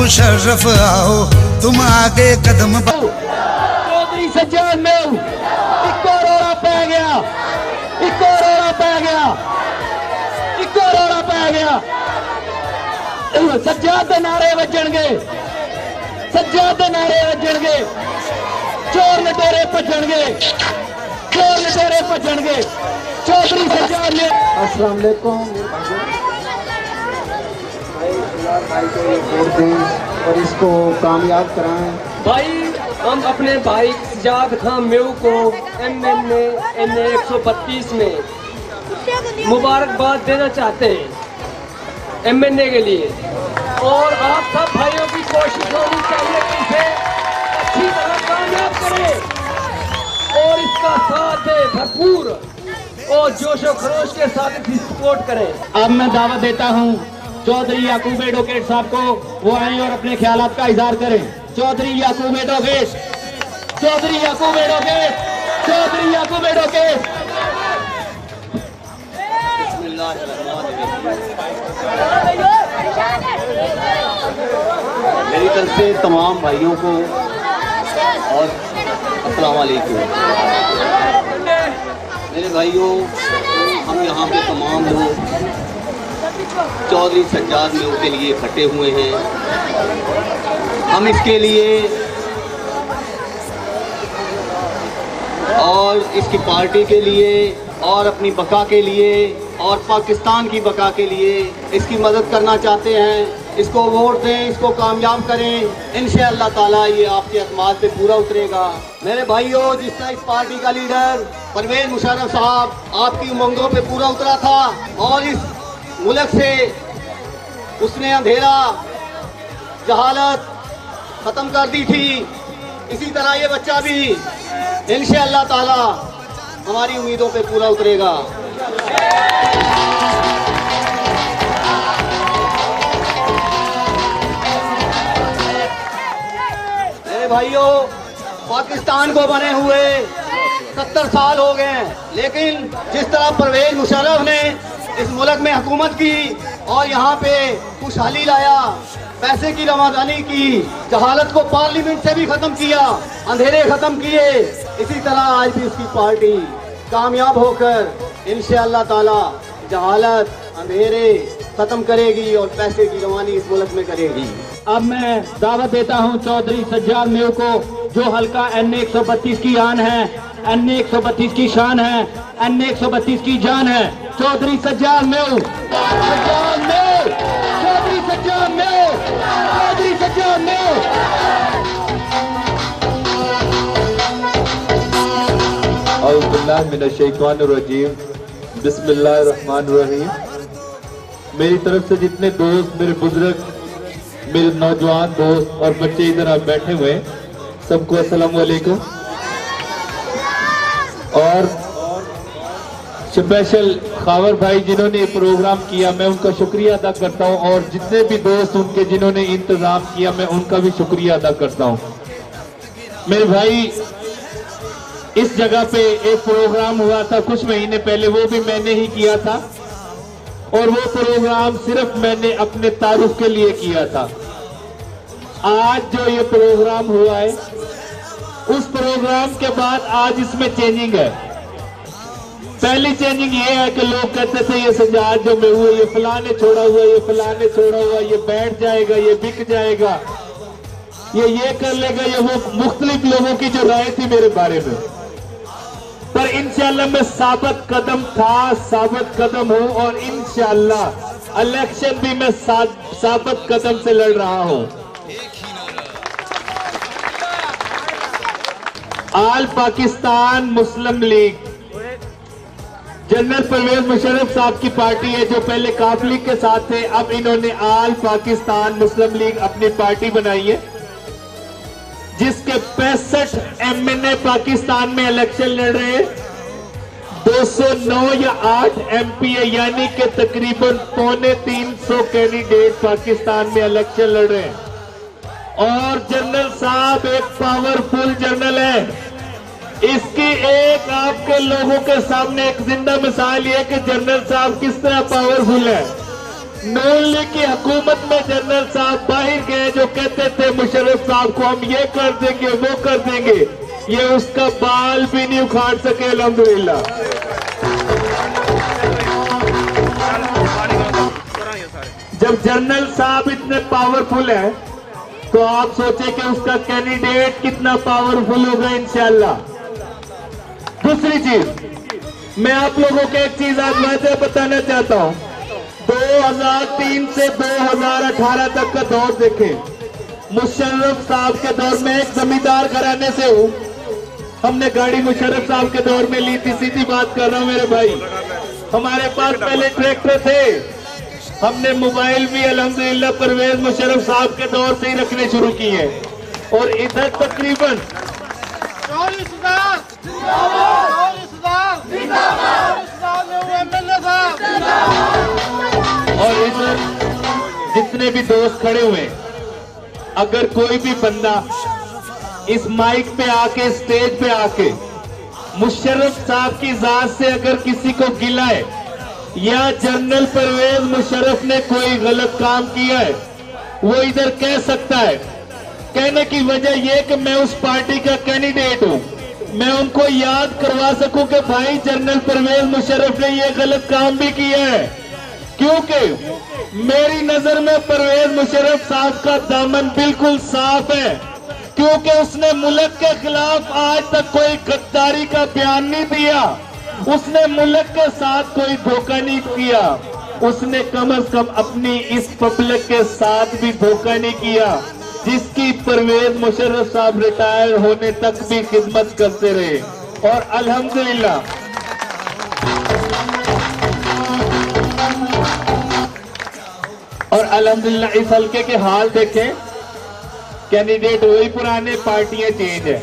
मुशर्रफ आओ तुम आगे कदम चौधरी सज्जाद मेव इको रोड़ा पै गया, इको रोड़ा पै गया, इको रोड़ा पै गया। सज्जाद दे नारे वजणगे, सज्जाद दे नारे वजणगे, चोर लटेरे भजणगे, चोर लटेरे भजणगे। चौधरी सज्जाद ने अस्सलाम वालेकुम भाई को वोट दें और इसको कामयाब कराएं। भाई हम अपने भाई सज्जाद खान मेव को MNA 132 में मुबारकबाद देना चाहते हैं MNA के लिए, और आप सब भाइयों की कोशिश होनी चाहिए कि इसे अच्छी तरह कामयाब करें और इसका साथ दे भरपूर और जोशो खरोश के साथ इसकी सपोर्ट करें। अब मैं दावत देता हूं चौधरी याकूब एडवोकेट साहब को, वो आए और अपने ख्यालात का इजहार करें। चौधरी याकूब एडवोकेट, चौधरी याकूब एडवोकेट, चौधरी याकूब एडवोकेट। मेरी तरफ से तमाम भाइयों को और अस्सलाम वालेकुम। मेरे भाइयों, हम यहाँ पे तमाम लोग चौधरी सज्जाद मेव के लिए इकट्ठे हुए हैं। हम इसके लिए और इसकी पार्टी के लिए और अपनी बका के लिए और पाकिस्तान की बका के लिए इसकी मदद करना चाहते हैं। इसको वोट दें, इसको कामयाब करें, इंशाअल्लाह ताला ये आपके अतमाद पे पूरा उतरेगा। मेरे भाइयों, जिस तरह इस पार्टी का लीडर परवेज मुशर्रफ साहब आपकी उमंगों पे पूरा उतरा था और इस मुल्क से उसने अंधेरा जहालत खत्म कर दी थी, इसी तरह ये बच्चा भी इंशाअल्लाह ताला हमारी उम्मीदों पे पूरा उतरेगा। मेरे भाइयों, पाकिस्तान को बने हुए 70 साल हो गए, लेकिन जिस तरह परवेज मुशर्रफ ने इस मुल्क में हुकूमत की और यहाँ पे खुशहाली लाया, पैसे की रवादानी की, जहालत को पार्लियामेंट से भी खत्म किया, अंधेरे खत्म किए, इसी तरह आज भी उसकी पार्टी कामयाब होकर इंशाअल्लाह ताला जहालत अंधेरे खत्म करेगी और पैसे की रवानी इस मुल्क में करेगी। अब मैं दावत देता हूं चौधरी सज्जाद मेव को, जो हल्का NA 132 की आन है, NA 132 की शान है, NA 132 की जान है। चौधरी सज्जाद मेव, सज्जाद मेव, चौधरी सज्जाद मेव, चौधरी सज्जाद मेव। औज़ु बिल्लाहि मिनश शैतानिर रजीम, बिस्मिल्लाहिर रहमानिर रहीम। मेरी तरफ से जितने दोस्त, मेरे बुजुर्ग, मेरे नौजवान दोस्त और बच्चे इधर आप बैठे हुए, सबको अस्सलाम वालेकुम। और स्पेशल खावर भाई जिन्होंने ये प्रोग्राम किया, मैं उनका शुक्रिया अदा करता हूं, और जितने भी दोस्त उनके जिन्होंने इंतजाम किया, मैं उनका भी शुक्रिया अदा करता हूं। मेरे भाई, इस जगह पे एक प्रोग्राम हुआ था कुछ महीने पहले, वो भी मैंने ही किया था, और वो प्रोग्राम सिर्फ मैंने अपने तारुफ के लिए किया था। आज जो ये प्रोग्राम हुआ है, उस प्रोग्राम के बाद आज इसमें चेंजिंग है। पहली चेंजिंग ये है कि लोग कहते थे ये सज्जाद जो में हुआ, ये फलाने छोड़ा हुआ, ये फलाने छोड़ा हुआ, ये बैठ जाएगा, ये बिक जाएगा, ये कर लेगा, ये वो मुख्तलिफ लोगों की जो राय थी मेरे बारे में। पर इंशाअल्लाह मैं साबित कदम था, साबित कदम हूं, और इंशाअल्लाह इलेक्शन भी मैं साबित कदम से लड़ रहा हूं। आल पाकिस्तान मुस्लिम लीग, जनरल परवेज मुशर्रफ साहब की पार्टी है, जो पहले काफ लीग के साथ थे, अब इन्होंने आल पाकिस्तान मुस्लिम लीग अपनी पार्टी बनाई है, जिसके 65 MNA पाकिस्तान में इलेक्शन लड़ रहे हैं, 209 या 8 MP है, यानी कि तकरीबन 250 कैंडिडेट पाकिस्तान में इलेक्शन लड़ रहे हैं। और जनरल साहब एक पावरफुल जनरल है। इसकी एक आपके लोगों के सामने एक जिंदा मिसाल ये कि जनरल साहब किस तरह पावरफुल है। नून लीग की हुकूमत में जनरल साहब बाहर गए जो कहते थे मुशर्रफ साहब को हम ये कर देंगे वो कर देंगे, ये उसका बाल भी नहीं उखाड़ सके अल्हम्दुलिल्लाह। जब जनरल साहब इतने पावरफुल है तो आप सोचे कि उसका कैंडिडेट कितना पावरफुल होगा इंशाल्लाह। दूसरी चीज मैं आप लोगों को एक चीज आज वादे बताना चाहता हूं। 2003 से 2018 तक का दौर देखें। मुशर्रफ साहब के दौर में एक जमींदार घराने से हूं, हमने गाड़ी मुशर्रफ साहब के दौर में ली थी, सीधी बात कर रहा हूं मेरे भाई। हमारे पास पहले ट्रैक्टर थे, हमने मोबाइल भी अल्हम्दुलिल्लाह परवेज मुशर्रफ साहब के दौर से ही रखने शुरू किए और इधर तकरीबन और इधर जितने भी दोस्त खड़े हुए, अगर कोई भी बंदा इस माइक पे आके स्टेज पे आके मुशर्रफ साहब की जात से अगर किसी को गिला है या जनरल परवेज मुशर्रफ ने कोई गलत काम किया है, वो इधर कह सकता है। कहने की वजह यह कि मैं उस पार्टी का कैंडिडेट हूं, मैं उनको याद करवा सकूं कि भाई जनरल परवेज मुशर्रफ ने यह गलत काम भी किया है, क्योंकि मेरी नजर में परवेज मुशर्रफ साहब का दामन बिल्कुल साफ है, क्योंकि उसने मुल्क के खिलाफ आज तक कोई गद्दारी का बयान नहीं दिया, उसने मुल्क के साथ कोई धोखा नहीं किया, उसने कम से कम अपनी इस पब्लिक के साथ भी धोखा नहीं किया जिसकी परवेज मुशर्रफ साहब रिटायर होने तक भी खिदमत करते रहे। और अल्हम्दुलिल्लाह इस हल्के के हाल देखें, कैंडिडेट वही पुराने, पार्टियां चेंज है,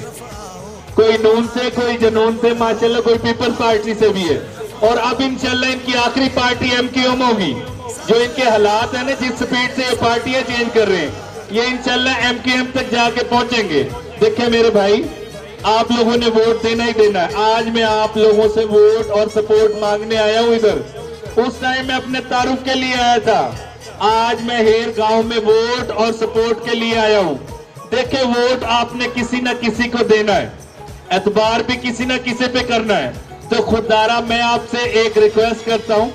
कोई नून से, कोई जनून से, माशाल्लाह कोई पीपल्स पार्टी से भी है, और अब इंशाल्लाह इनकी आखिरी पार्टी एमक्यूएम होगी। जो इनके हालात है ना, जिस स्पीड से ये पार्टियां चेंज कर रहे हैं, ये इंशाल्लाह एमक्यूएम तक जाके पहुंचेंगे। देखिए मेरे भाई, आप लोगों ने वोट देना ही देना है। आज मैं आप लोगों से वोट और सपोर्ट मांगने आया हूं इधर। उस टाइम मैं अपने तारुफ के लिए आया था, आज मैं हेर गांव में वोट और सपोर्ट के लिए आया हूं। देखिए, वोट आपने किसी न किसी को देना है, एतबार भी किसी न किसी पे करना है। तो खुदारा मैं आपसे एक रिक्वेस्ट करता हूं,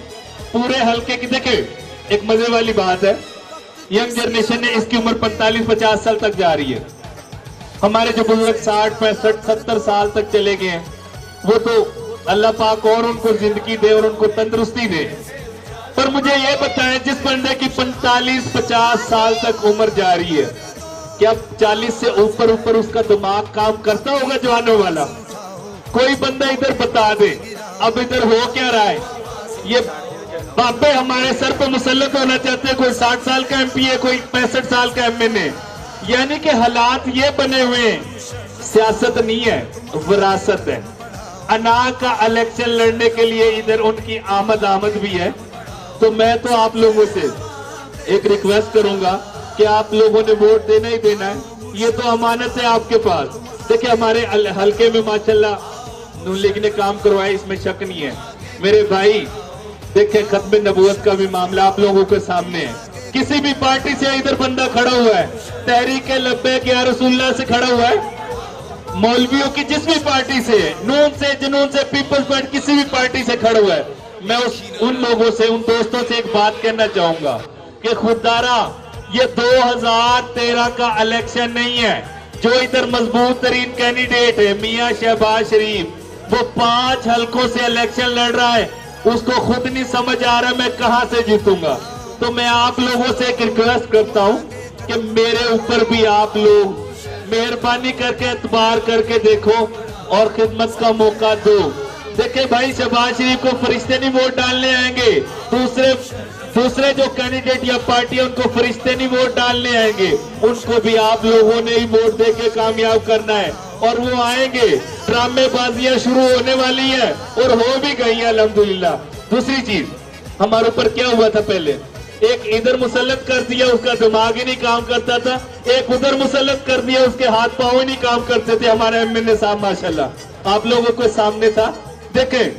पूरे हल्के की, देखिए एक मजे वाली बात है, यंग जनरेशन है, इसकी उम्र 45-50 साल तक जा रही है। हमारे जो बुजुर्ग 60-65-70 साल तक चले गए हैं, वो तो अल्लाह पाक और उनको जिंदगी दे और उनको तंदुरुस्ती दे। पर मुझे ये बताएं, जिस बंदे की 45-50 साल तक उम्र जा रही है, क्या 40 से ऊपर उसका दिमाग काम करता होगा जवानों वाला? कोई बंदा इधर बता दे। अब इधर हो क्या रहा है? ये बाबे हमारे सर पे मुसल्लत होना चाहते हैं। कोई 60 साल का एमपी है, कोई 65 साल का एमएनए। यानी कि हालात ये बने हुए हैं, सियासत नहीं है, विरासत है। अना का इलेक्शन लड़ने के लिए इधर उनकी आमद भी है। तो मैं तो आप लोगों से एक रिक्वेस्ट करूंगा कि आप लोगों ने वोट देना ही देना है, ये तो अमानत है आपके पास। देखिए हमारे हल्के में माशाल्लाह नून लीग ने काम करवाया, इसमें शक नहीं है मेरे भाई। देखिए खत्म नबूवत का भी मामला आप लोगों के सामने है। किसी भी पार्टी से इधर बंदा खड़ा हुआ है, तहरीक लब्बैक या रसूलुल्लाह से खड़ा हुआ है, मौलवियों की जिस भी पार्टी से, नून से, जुनून से, पीपल्स पार्टी, किसी भी पार्टी से खड़ा हुआ है, मैं उन लोगों से, उन दोस्तों से एक बात कहना चाहूंगा कि खुदारा ये 2013 का इलेक्शन नहीं है। जो इधर मजबूत तरीन कैंडिडेट है मियां शहबाज शरीफ, वो 5 हलकों से इलेक्शन लड़ रहा है, उसको खुद नहीं समझ आ रहा मैं कहां से जीतूंगा। तो मैं आप लोगों से एक रिक्वेस्ट करता हूं कि मेरे ऊपर भी आप लोग मेहरबानी करके एतबार करके देखो और खिदमत का मौका दो। देखिए भाई, शहबाज शरीफ को फरिश्ते नहीं वोट डालने आएंगे, दूसरे जो कैंडिडेट या पार्टी है उनको फरिश्ते नहीं वोट डालने आएंगे, उनको भी आप लोगों ने ही वोट देके कामयाब करना है। और वो आएंगे, ड्रामेबाजियां शुरू होने वाली है और हो भी गई है अल्हम्दुलिल्लाह। दूसरी चीज, हमारे ऊपर क्या हुआ था पहले, एक इधर मुसल्लत कर दिया, उसका दिमाग ही नहीं काम करता था, एक उधर मुसल्लत कर दिया, उसके हाथ पांव ही नहीं काम करते थे। हमारे एमएनए साहब माशाल्लाह आप लोगों के सामने था। देखें,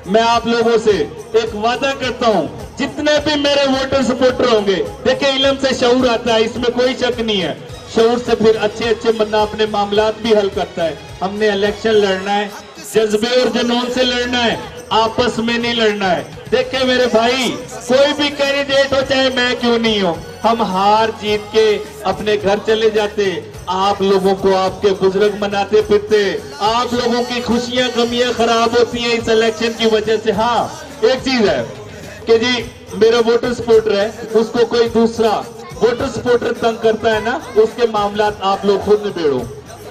मैं आप लोगों से एक वादा करता हूं, जितने भी मेरे वोटर सपोर्टर होंगे, देखिए इल्म से शऊर आता है, इसमें कोई शक नहीं है। शऊर से फिर अच्छे अच्छे बंदा अपने मामलात भी हल करता है। हमने इलेक्शन लड़ना है, जज्बे और जुनून से लड़ना है, आपस में नहीं लड़ना है। देखिए मेरे भाई, कोई भी कैंडिडेट हो, चाहे मैं क्यों नहीं हो, हम हार जीत के अपने घर चले जाते। आप लोगों को आपके बुजुर्ग मनाते फिरते, आप लोगों की खुशियां गमियां खराब होती हैं इस इलेक्शन की वजह से। हाँ, एक चीज है कि जी मेरा वोटर सपोर्टर है, उसको कोई दूसरा वोटर सपोर्टर तंग करता है ना, उसके मामलात आप लोग खुद निबेड़ो।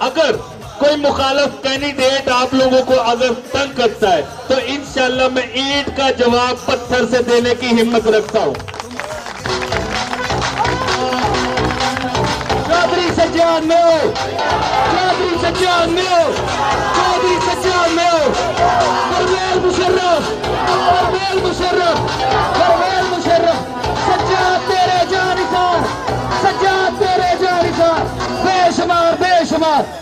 अगर कोई मुखालिफ कैंडिडेट आप लोगों को अगर तंग करता है तो इंशाल्लाह मैं ईंट का जवाब पत्थर से देने की हिम्मत रखता हूं। चौधरी सज्जाद में हो, चौधरी सज्जाद में हो, चौधरी सज्जाद में हो, परवेज मुशर्रफ, परवेज मुशर्रफ, परवेज मुशर्रफ, सज्जाद तेरे जानिसार, सज्जाद तेरे जानिसार, बेशुमार बेशुमार।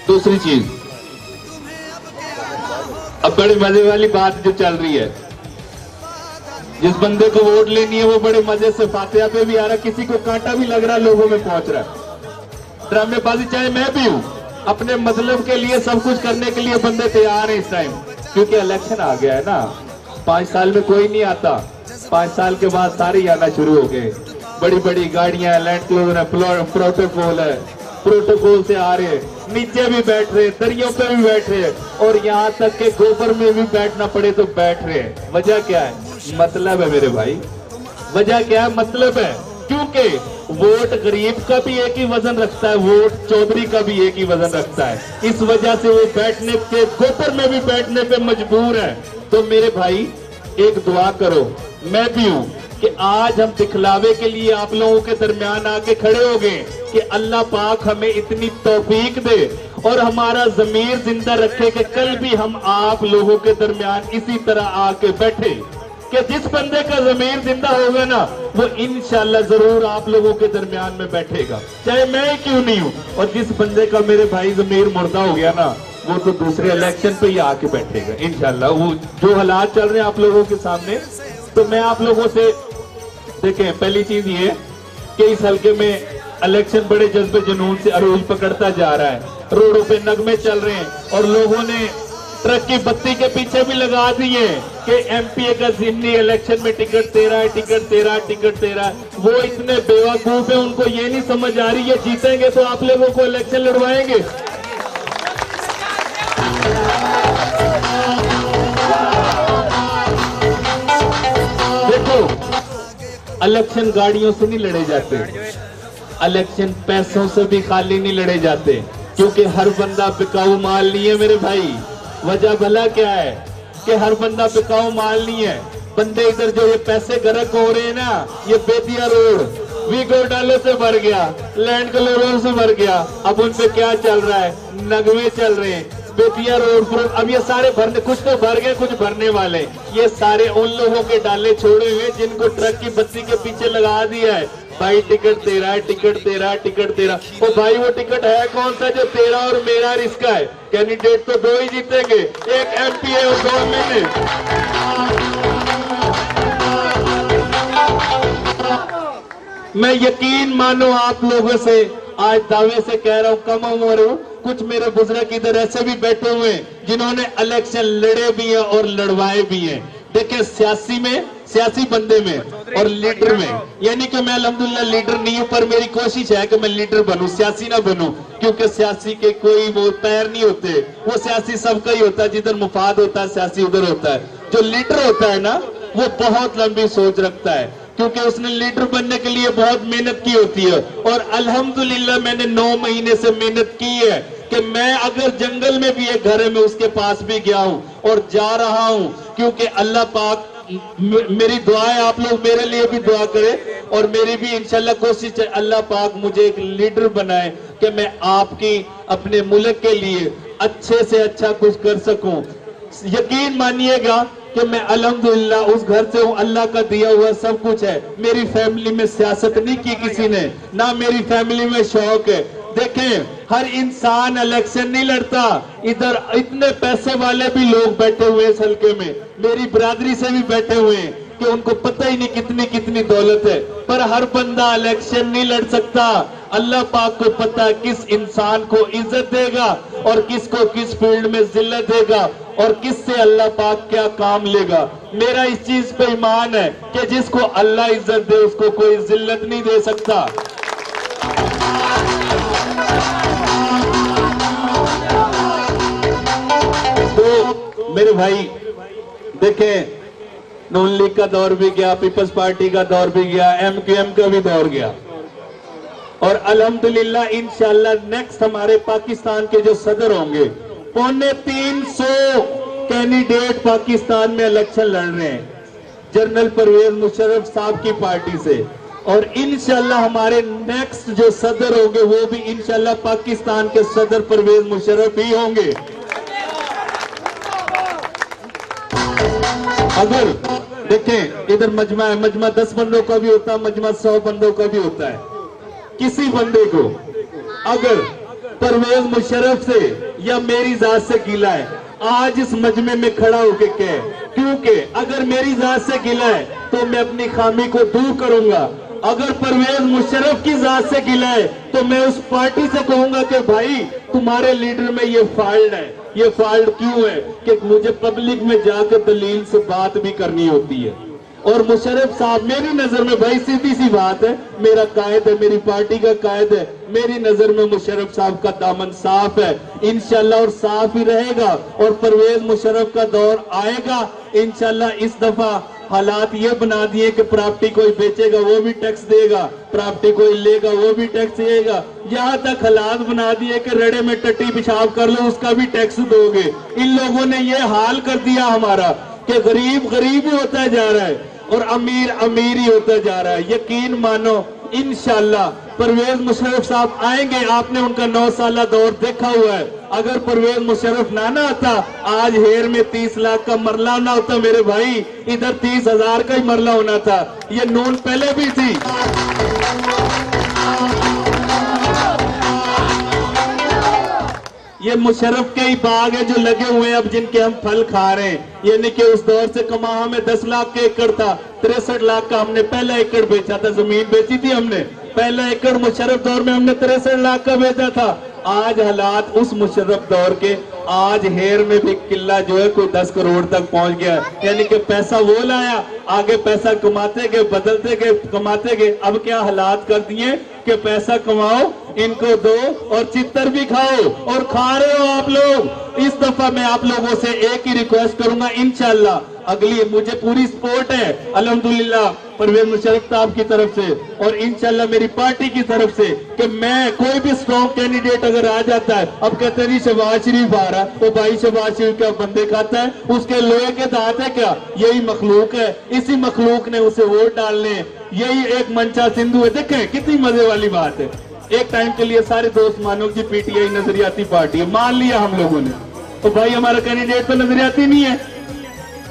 दूसरी चीज, अब बड़े मजे वाली बात जो चल रही है, जिस बंदे को वोट लेनी है वो बड़े मजे से फातिहा पे भी आ रहा है, किसी को कांटा भी लग रहा है, लोगों में पहुंच रहा है। ड्रामेबाजी चाहे मैं भी हूं, अपने मतलब के लिए सब कुछ करने के लिए बंदे तैयार हैं इस टाइम, क्योंकि इलेक्शन आ गया है ना। 5 साल में कोई नहीं आता, 5 साल के बाद सारे आना शुरू हो गए। बड़ी बड़ी गाड़ियां, लैंड क्लोजर है, प्रोटोकॉल है, प्रोटोकॉल से आ रहे, नीचे भी बैठ रहे, दरियों पे भी बैठ रहे, और यहाँ तक के गोबर में भी बैठना पड़े तो बैठ रहे हैं। वजह क्या है? मतलब है मेरे भाई, वजह क्या है? मतलब है क्योंकि वोट गरीब का भी एक ही वजन रखता है, वोट चौधरी का भी एक ही वजन रखता है। इस वजह से वो बैठने के, गोबर में भी बैठने पे मजबूर है। तो मेरे भाई एक दुआ करो, मैं भी हूं, कि आज हम दिखलावे के लिए आप लोगों के दरमियान आके खड़े हो गए कि अल्लाह पाक हमें इतनी तौफीक दे और हमारा ज़मीर जिंदा रखे कि कल भी हम आप लोगों के दरमियान इसी तरह आके बैठे, कि जिस बंदे का ज़मीर जिंदा होगा ना वो इंशाल्लाह जरूर आप लोगों के दरमियान में बैठेगा, चाहे मैं क्यों नहीं हूं। और जिस बंदे का मेरे भाई ज़मीर मुर्दा हो गया ना, वो तो दूसरे इलेक्शन पे ही आके बैठेगा इंशाल्लाह। वो जो हालात चल रहे हैं आप लोगों के सामने, तो मैं आप लोगों से, देखें पहली चीज ये कि इस हल्के में इलेक्शन बड़े जज्बे जुनून से अरूज पकड़ता जा रहा है। रोडों पे नगमे चल रहे हैं और लोगों ने ट्रक की बत्ती के पीछे भी लगा दिए कि एमपीए का जिमनी इलेक्शन में टिकट तेरा है, टिकट तेरा है, टिकट तेरा है। वो इतने बेवकूफ है, उनको ये नहीं समझ आ रही है जीतेंगे तो आप लोगों को इलेक्शन लड़वाएंगे। देखो, इलेक्शन गाड़ियों से नहीं लड़े जाते, इलेक्शन पैसों से भी खाली नहीं लड़े जाते, क्योंकि हर बंदा बिकाऊ माल नहीं है मेरे भाई। वजह भला क्या है कि हर बंदा बिकाऊ माल नहीं है। बंदे इधर जो ये पैसे गरक हो रहे हैं ना, ये बेतिया रोड वीगो डाले से भर गया, लैंड क्लोजर से भर गया, अब उन पे क्या चल रहा है? नगमे चल रहे हैं, बेतिया रोड पर। अब ये सारे भरने, कुछ तो भर गए, कुछ भरने वाले, ये सारे उन लोगों के डाले छोड़े हुए जिनको ट्रक की बत्ती के पीछे लगा दिया है, भाई टिकट तेरा है, टिकट तेरा है, टिकट तेरा। ओ भाई वो टिकट है कौन सा जो तेरा और मेरा रिस्का है? कैंडिडेट तो 2 ही जीतेंगे, एक एमपीए और 2 एमएलए। मैं यकीन मानो आप लोगों से आज दावे से कह रहा हूं, कम उम्र हूं, कुछ मेरे बुजुर्ग इधर ऐसे भी बैठे हुए हैं जिन्होंने इलेक्शन लड़े भी हैं और लड़वाए भी हैं। देखिए सियासी में, सियासी बंदे में और लीडर में, यानी कि मैं अल्हम्दुलिल्लाह लीडर नहीं हूं, पर मेरी कोशिश है कि मैं लीडर बनूं, सियासी ना बनूं, क्योंकि सियासी के कोई वो पैर नहीं होते, वो सियासी सबका ही होता है, जिधर मुफाद होता है सियासी उधर होता है। जो लीडर होता है ना, वो बहुत लंबी सोच रखता है, क्योंकि उसने लीडर बनने के लिए बहुत मेहनत की होती है। और अल्हम्दुलिल्लाह मैंने 9 महीने से मेहनत की है कि मैं अगर जंगल में भी एक घर है मैं उसके पास भी गया हूं और जा रहा हूं, क्योंकि अल्लाह पाक, मेरी दुआ है आप लोग मेरे लिए भी दुआ करें और मेरी भी इंशाल्लाह कोशिश है अल्लाह पाक मुझे एक लीडर बनाए कि मैं आपकी अपने मुल्क के लिए अच्छे से अच्छा कुछ कर सकूं। यकीन मानिएगा कि मैं अल्हम्दुलिल्लाह उस घर से हूँ, अल्लाह का दिया हुआ सब कुछ है। मेरी फैमिली में सियासत नहीं की किसी ने, ना मेरी फैमिली में शौक है। देखें, हर इंसान इलेक्शन नहीं लड़ता। इधर इतने पैसे वाले भी लोग बैठे हुए इस हल्के में, मेरी बिरादरी से भी बैठे हुए हैं कि उनको पता ही नहीं कितनी कितनी दौलत है, पर हर बंदा इलेक्शन नहीं लड़ सकता। अल्लाह पाक को पता है किस इंसान को इज्जत देगा और किसको किस फील्ड में जिल्लत देगा और किससे अल्लाह पाक क्या काम लेगा। मेरा इस चीज पे ईमान है कि जिसको अल्लाह इज्जत दे उसको कोई जिल्लत नहीं दे सकता। तो मेरे भाई देखें, नून लीग का दौर भी गया, पीपल्स पार्टी का दौर भी गया, MQM का भी दौर गया, और अल्हम्दुलिल्लाह इंशाअल्लाह नेक्स्ट हमारे पाकिस्तान के जो सदर होंगे, 350 कैंडिडेट पाकिस्तान में इलेक्शन लड़ रहे हैं जनरल परवेज मुशर्रफ साहब की पार्टी से, और इंशाअल्लाह हमारे नेक्स्ट जो सदर होंगे वो भी इंशाअल्लाह पाकिस्तान के सदर परवेज मुशर्रफ ही होंगे। अगर देखें, इधर मजमा है, मजमा 10 बंदों का भी होता है, मजमा 100 बंदों का भी होता है। किसी बंदे को अगर परवेज मुशर्रफ से या मेरी जात से गिला है, आज इस मजमे में खड़ा होके कहे, क्योंकि अगर मेरी जात से गिला है तो मैं अपनी खामी को दूर करूंगा। अगर परवेज मुशर्रफ की जात से गिला है तो मैं उस पार्टी से कहूंगा कि भाई तुम्हारे लीडर में ये फॉल्ट है। ये फॉल्ट क्यों है कि मुझे पब्लिक में जाकर दलील से बात भी करनी होती है। और मुशर्रफ साहब मेरी नजर में, भाई सीधी सी बात है, मेरा कायद है, मेरी पार्टी का कायद है, मेरी नजर में मुशर्रफ साहब का दामन साफ है इंशाल्लाह, और साफ ही रहेगा। और परवेज मुशर्रफ का दौर आएगा इंशाल्लाह। इस दफा हालात ये बना दिए कि प्रॉपर्टी कोई बेचेगा वो भी टैक्स देगा, प्रॉपर्टी कोई लेगा वो भी टैक्स देगा, यहाँ तक हालात बना दिए कि रड़े में टट्टी पेशाब कर लो उसका भी टैक्स दोगे। इन लोगों ने ये हाल कर दिया हमारा कि गरीब गरीब ही होता जा रहा है और अमीर अमीर ही होता जा रहा है। यकीन मानो इंशाल्लाह परवेज मुशर्रफ साहब आएंगे। आपने उनका 9 साला दौर देखा हुआ है। अगर परवेज मुशर्रफ ना आता, आज हेर में 30 लाख का मरला ना होता मेरे भाई, इधर 30,000 का ही मरला होना था। ये नून पहले भी थी। ये मुशर्रफ के ही बाग है जो लगे हुए हैं अब, जिनके हम फल खा रहे हैं। यानी कि उस दौर से कमा हमें 10 लाख के एकड़ था, 63 लाख का हमने पहला एकड़ बेचा था, जमीन बेची थी हमने। पहला एकड़ मुशर्रफ दौर में हमने 63 लाख का बेचा था। आज हालात उस मुशर्रफ दौर के, आज हेर में भी किला जो है कोई 10 करोड़ तक पहुंच गया है। यानी कि पैसा वो लाया, आगे पैसा कमाते गए, बदलते गए, कमाते गए। अब क्या हालात कर दिए कि पैसा कमाओ, इनको दो और चित्तर भी खाओ, और खा रहे हो आप लोग। इस दफा मैं आप लोगों से एक ही रिक्वेस्ट करूंगा, इंशाल्लाह अगली मुझे पूरी सपोर्ट है अल्हम्दुलिल्लाह परवेज मुशर्रफ साहब की तरफ से और इंशाल्लाह मेरी पार्टी की तरफ से, कि मैं कोई भी स्ट्रॉन्ग कैंडिडेट अगर आ जाता है, अब कहते हैं शहबाज शरीफ आ रहा, तो भाई शहबाज शरीफ क्या बंदे खाता है? उसके लोहे के दांत है क्या? यही मखलूक है, इसी मखलूक ने उसे वोट डालने, यही एक मंचा सिंधु है। देखें कितनी मजे वाली बात है। एक टाइम के लिए सारे दोस्त मानो कि पीटीआई नजरियाती पार्टी है, मान लिया हम लोगों ने, तो भाई हमारा कैंडिडेट तो नजरियाती नहीं है।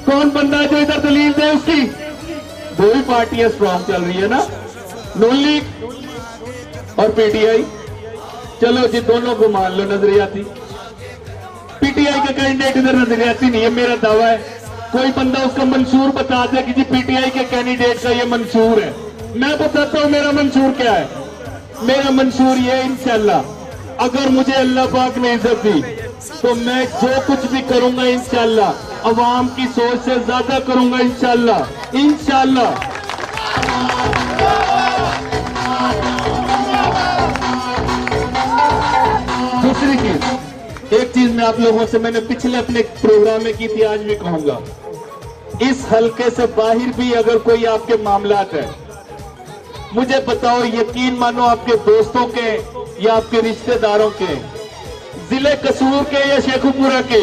कौन बंदा है जो इधर दलील दे उसकी? दो ही पार्टियां स्ट्रॉन्ग चल रही है ना, नून लीग और पीटीआई। चलो जी दोनों को मान लो नजरियाती। पीटीआई का कैंडिडेट इधर नजरियाती नहीं है, मेरा दावा है। कोई बंदा उसका मंशूर बता दे कि जी पीटीआई के कैंडिडेट का ये मंशूर है, मैं बताता हूं मेरा मंशूर क्या है। मेरा मंशूर ये इंशाल्लाह अगर मुझे अल्लाह पाक ने इज्जत दी तो मैं जो कुछ भी करूंगा इंशाल्लाह अवाम की सोच से ज्यादा करूंगा इंशाल्लाह। इंशाल्लाह दूसरी चीज, एक चीज मैं आप लोगों से मैंने पिछले अपने प्रोग्राम में की थी, आज भी कहूंगा, इस हलके से बाहर भी अगर कोई आपके मामलात है मुझे बताओ, यकीन मानो आपके दोस्तों के या आपके रिश्तेदारों के, जिले कसूर के या शेखुपुरा के,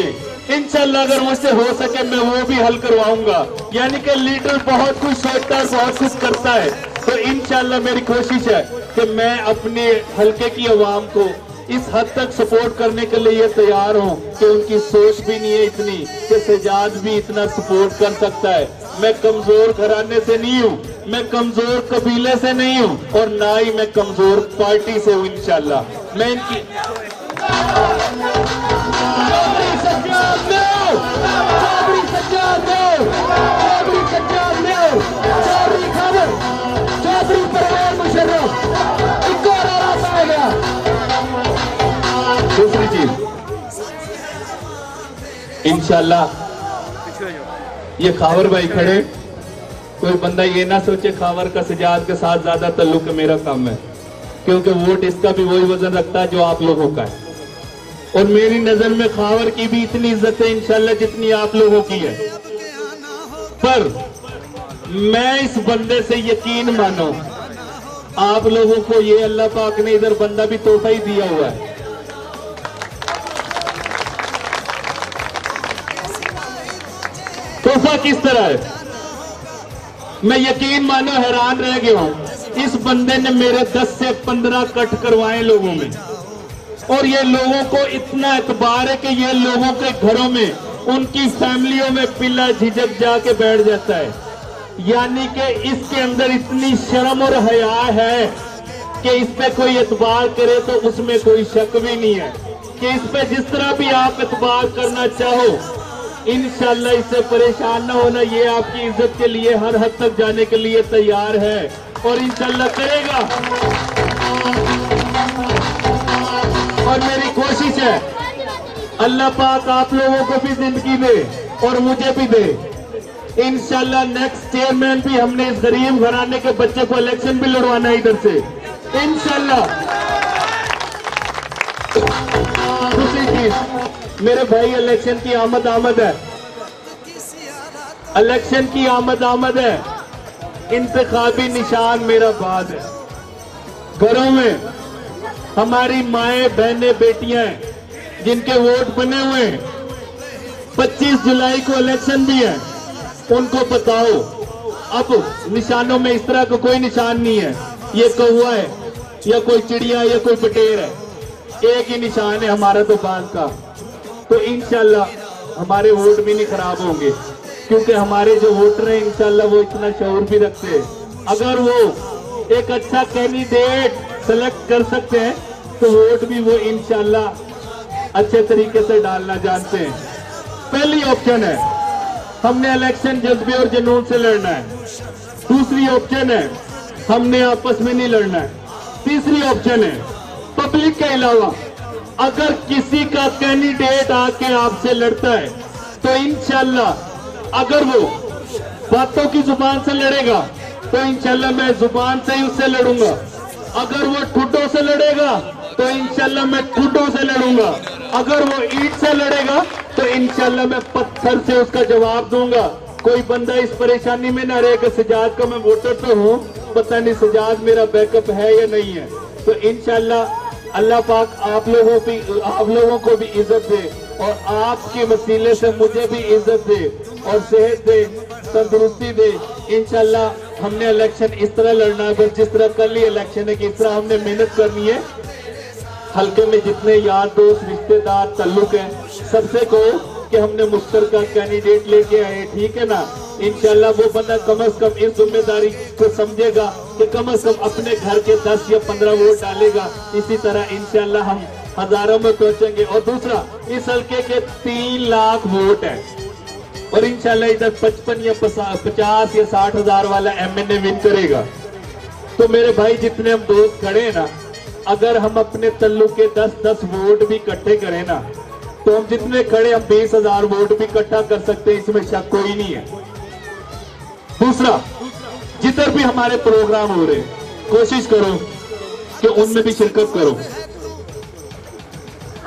इंशाल्लाह अगर मुझसे हो सके मैं वो भी हल करवाऊंगा। यानी कि लीडर बहुत कुछ सोचता है, बहुत कुछ करता है, तो इंशाल्लाह मेरी कोशिश है कि मैं अपने हलके की आवाम को इस हद तक सपोर्ट करने के लिए तैयार हूं कि उनकी सोच भी नहीं है इतनी कि सजाद भी इतना सपोर्ट कर सकता है। मैं कमजोर घराने से नहीं हूं, मैं कमजोर कबीले से नहीं हूं और ना ही मैं कमजोर पार्टी से हूं। इंशाल्लाह मैं इनकी चौधरी सज्जाद नो, चौधरी सज्जाद नो, चौधरी सज्जाद नो, चौधरी खबर, चौधरी परवेज मुशर्रफ, एक और आराम आएगा। दूसरी चीज इंशाल्लाह ये खावर भाई खड़े, कोई बंदा ये ना सोचे खावर का सजाद के साथ ज्यादा ताल्लुक मेरा काम है, क्योंकि वोट इसका भी वही वजन रखता है जो आप लोगों का है। और मेरी नजर में खावर की भी इतनी इज्जत है इंशाल्लाह जितनी आप लोगों की है। पर मैं इस बंदे से यकीन मानो, आप लोगों को ये अल्लाह पाक ने इधर बंदा भी तोहफा ही दिया हुआ है। तोहफा किस तरह है, मैं यकीन मानो हैरान रह गया हूं। इस बंदे ने मेरे 10 से 15 कट करवाए लोगों में, और ये लोगों को इतना एतबार है कि ये लोगों के घरों में, उनकी फैमिलियों में पिल्ला झिझक जाके बैठ जाता है। यानी कि इसके अंदर इतनी शर्म और हया है कि इस पे कोई एतबार करे तो उसमें कोई शक भी नहीं है कि इस पे जिस तरह भी आप एतबार करना चाहो इंशाल्लाह इससे परेशान ना होना। ये आपकी इज्जत के लिए हर हद तक जाने के लिए तैयार है और इंशाल्लाह करेगा। और मेरी कोशिश है अल्लाह पाक आप लोगों को भी जिंदगी दे और मुझे भी दे। इंशाल्लाह नेक्स्ट चेयरमैन भी हमने इस गरीब घराने के बच्चे को इलेक्शन भी लड़वाना है इधर से इंशाल्लाह। दूसरी चीज, मेरे भाई इलेक्शन की आमद है, इलेक्शन की आमद है। इंतखाबी निशान मेरा बाद है। घरों में हमारी माएं बहनें बेटियां हैं जिनके वोट बने हुए हैं। 25 जुलाई को इलेक्शन भी है, उनको बताओ। अब निशानों में इस तरह का कोई निशान नहीं है, ये कौवा है या कोई चिड़िया या कोई बटेर है, एक ही निशान है हमारा तो बांध का। तो इंशाल्लाह हमारे वोट भी नहीं खराब होंगे, क्योंकि हमारे जो वोटर हैं इंशाल्लाह वो इतना शऊर भी रखते हैं। अगर वो एक अच्छा कैंडिडेट सेलेक्ट कर सकते हैं तो वोट भी वो इंशाल्लाह अच्छे तरीके से डालना जानते हैं। पहली ऑप्शन है हमने इलेक्शन जज्बे और जुनून से लड़ना है। दूसरी ऑप्शन है हमने आपस में नहीं लड़ना है। तीसरी ऑप्शन है पब्लिक के अलावा अगर किसी का कैंडिडेट आके आपसे लड़ता है तो इंशाल्लाह अगर वो बातों की जुबान से लड़ेगा तो इंशाल्लाह मैं जुबान से ही उससे लड़ूंगा। अगर वो ठुड्डों से लड़ेगा तो इंशाल्लाह मैं ठुड्डों से लड़ूंगा। अगर वो ईंट से लड़ेगा तो इंशाल्लाह मैं पत्थर से उसका जवाब दूंगा। कोई बंदा इस परेशानी में ना रहे कि सजाद का मैं वोटर तो हूँ, पता नहीं सजाद मेरा बैकअप है या नहीं है। तो इंशाल्लाह अल्लाह पाक आप लोगों को भी इज्जत दे और आपके वसीले से मुझे भी इज्जत दे और सेहत दे, तंदुरुस्ती दे। इंशाल्लाह हमने इलेक्शन इस तरह लड़ना है, बस जिस तरह कल ही इलेक्शन है कि इस तरह हमने मेहनत करनी है। हल्के में जितने यार दोस्त रिश्तेदार ताल्लुक है सबसे कहो कि हमने मुश्तरका कैंडिडेट लेके आए, ठीक है ना। इंशाल्लाह वो बंदा कम से कम इस जिम्मेदारी को समझेगा कि कम से कम अपने घर के 10 या 15 वोट डालेगा। इसी तरह इंशाल्लाह हम हजारों में पहुंचेंगे। और दूसरा, इस हल्के के 3 लाख वोट है और इंशाल्लाह इधर 55 या 50 या 60 हजार वाला MNA विन करेगा। तो मेरे भाई जितने हम दोस्त खड़े हैं ना, अगर हम अपने तल्लुक के 10-10 वोट भी इकट्ठे करें ना तो हम जितने खड़े हम 20,000 वोट भी इकट्ठा कर सकते हैं, इसमें शक कोई नहीं है। दूसरा, जिधर भी हमारे प्रोग्राम हो रहे कोशिश करो कि उनमें भी शिरकत करो।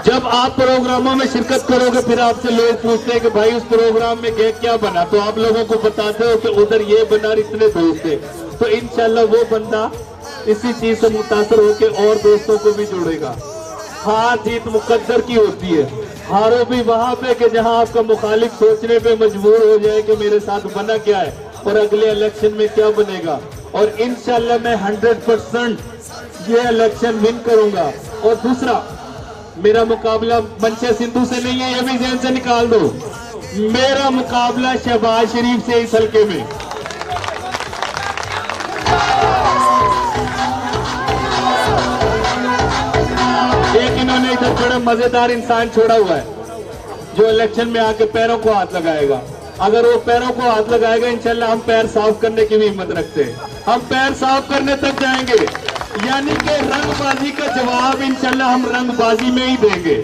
जब आप प्रोग्रामों में शिरकत करोगे फिर आपसे लोग पूछते हैं कि भाई उस प्रोग्राम में क्या बना, तो आप लोगों को बताते हो कि उधर ये बना, इतने दोस्त थे। तो इंशाल्लाह वो बंदा इसी चीज से मुतासर होकर और दोस्तों को भी जोड़ेगा। हार जीत मुकद्दर की होती है, हारो भी वहां पे कि जहां आपका मुखालिफ सोचने पे मजबूर हो जाए कि मेरे साथ बना क्या है और अगले इलेक्शन में क्या बनेगा। और इंशाल्लाह मैं 100% ये इलेक्शन विन करूंगा। और दूसरा, मेरा मुकाबला मनशा सिंधु से नहीं है, ये भी ज़हन से निकाल दो। मेरा मुकाबला शहबाज शरीफ से इस हल्के में। ने इधर बड़ा मजेदार इंसान छोड़ा हुआ है जो इलेक्शन में आके पैरों को हाथ लगाएगा। अगर वो पैरों को हाथ लगाएगा इंशाल्लाह हम पैर साफ करने की भी हिम्मत रखते हैं, हम पैर साफ करने तक जाएंगे। यानी कि रंगबाजी का जवाब इंशाल्लाह हम रंगबाजी में ही देंगे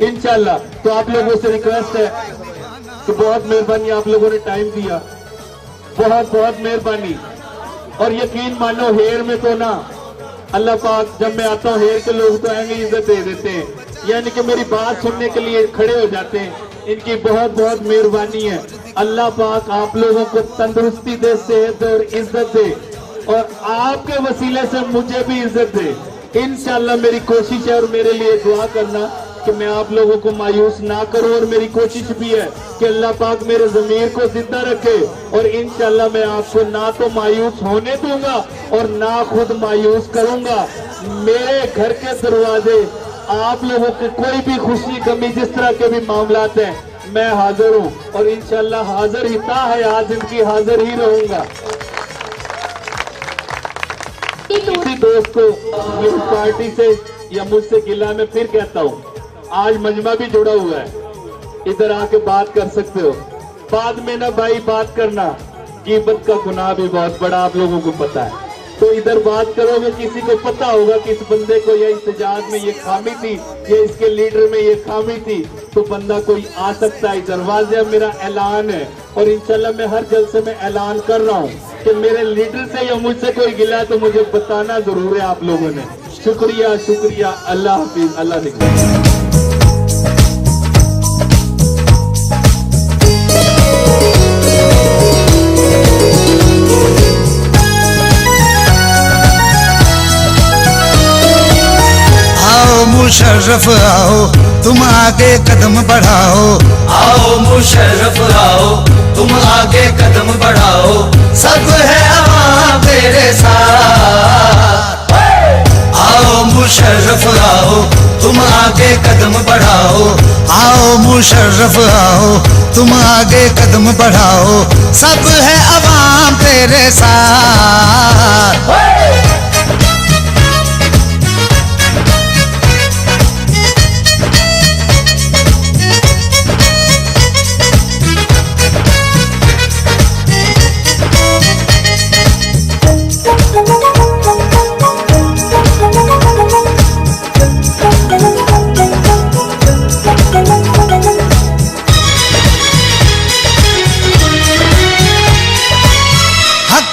इंशाल्लाह। तो आप लोगों से रिक्वेस्ट है कि बहुत मेहरबानी, आप लोगों ने टाइम दिया, बहुत बहुत मेहरबानी। और यकीन मानो हेर में तो ना अल्लाह पाक, जब मैं आता हूँ हेर के लोग तो आएंगे इज्जत दे देते हैं, यानी कि मेरी बात सुनने के लिए खड़े हो जाते हैं। इनकी बहुत बहुत मेहरबानी है। अल्लाह पाक आप लोगों को तंदुरुस्ती दे, सेहत दे और इज्जत दे, और आपके वसीले से मुझे भी इज्जत दे इंशाल्लाह। मेरी कोशिश है और मेरे लिए दुआ करना कि मैं आप लोगों को मायूस ना करूं, और मेरी कोशिश भी है कि अल्लाह पाक मेरे ज़मीर को जिंदा रखे, और इंशाल्लाह मैं आपको ना तो मायूस होने दूंगा और ना खुद मायूस करूंगा। मेरे घर के दरवाजे आप लोगों के कोई भी खुशी कमी जिस तरह के भी मामलात हैं मैं हाजिर हूँ, और इंशाल्लाह हाजिर ही था है आज जिंदगी हाजिर ही रहूंगा। किसी दोस्त को इस पार्टी से या मुझसे गिला मैं फिर कहता हूँ, आज मजमा भी जुड़ा हुआ है, इधर आके बात कर सकते हो। बाद में ना भाई बात करना, ग़ीबत का गुनाह भी बहुत बड़ा आप लोगों को पता है, तो इधर बात करोगे किसी को पता होगा कि इस बंदे को या इस्तेजाज में ये खामी थी या इसके लीडर में ये खामी थी, तो बंदा कोई आ सकता है इधर। वाज़ेह मेरा ऐलान है, और इंशाल्लाह मैं हर जलसे में ऐलान कर रहा हूँ कि मेरे लीडर से या मुझसे कोई गिला तो मुझे बताना जरूर है आप लोगों ने। शुक्रिया शुक्रिया, अल्लाह हाफिज, अल्लाह निगहबान। मुशर्रफ आओ तुम आगे कदम बढ़ाओ, आओ मुशर्रफ आओ तुम आगे कदम बढ़ाओ, सब है अवाम तेरे साथ। आओ मुशर्रफ आओ तुम आगे कदम बढ़ाओ, आओ मुशर्रफ आओ तुम आगे कदम बढ़ाओ, सब है अवाम तेरे साथ।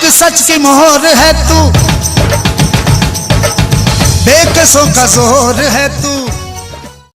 सच की मोहर है तू, बेकसों का जोर है तू,